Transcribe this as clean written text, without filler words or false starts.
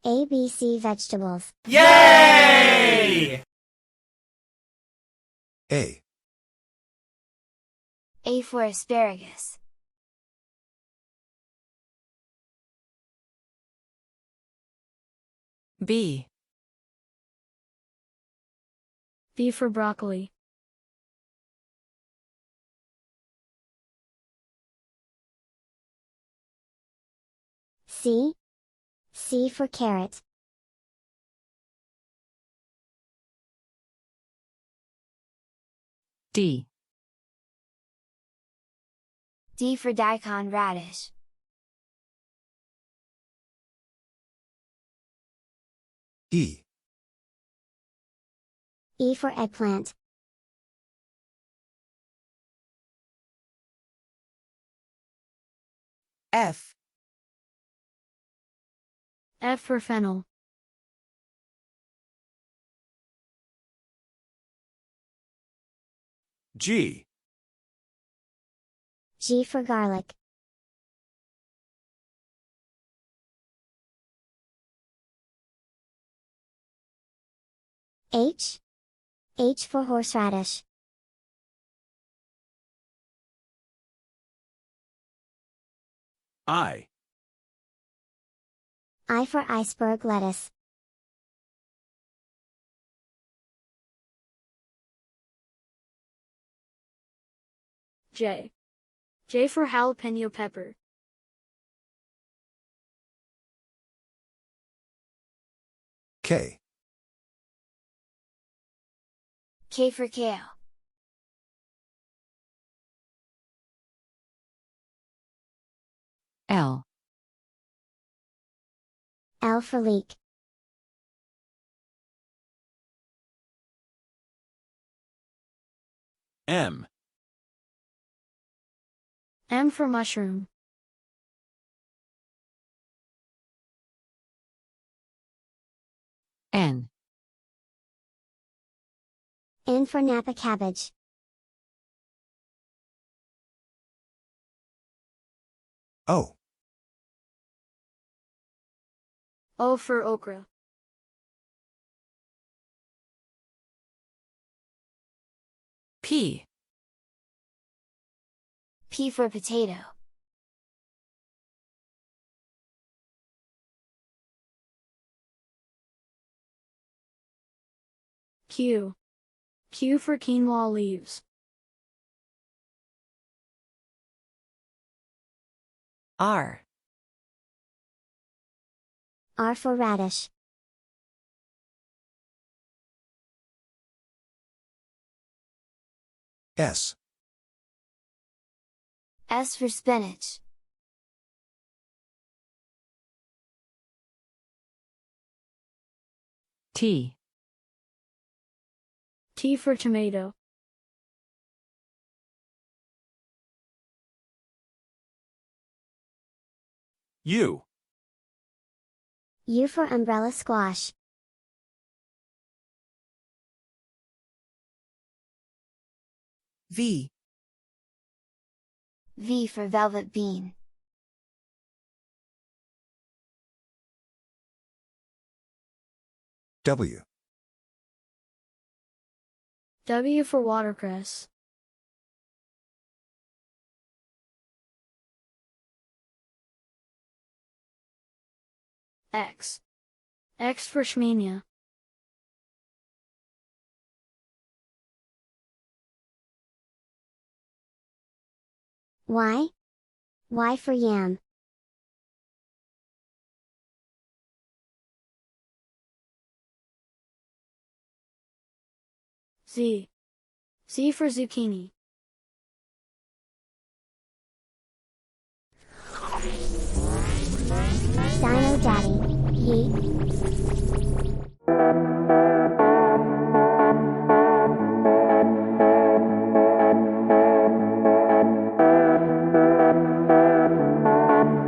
ABC vegetables. Yay! A, A for asparagus. B. B for broccoli. C. C for carrot. D. D for daikon radish. E, E for eggplant. F. F for fennel. G. G for garlic. H. H for horseradish. I. I for iceberg lettuce. J. J for jalapeno pepper. K, K for kale. L. L for leek. M. M for mushroom. N. N for Napa cabbage. O, O for okra. P. P for potato. Q. Q for quinoa leaves. R. R for radish. S, S for spinach. T. T for tomato. U. U for umbrella squash. V. V for velvet bean. W, W for watercress. X. X for shmenia. Y. Y for yam. Z. Z for zucchini. Dino Daddy, yeet.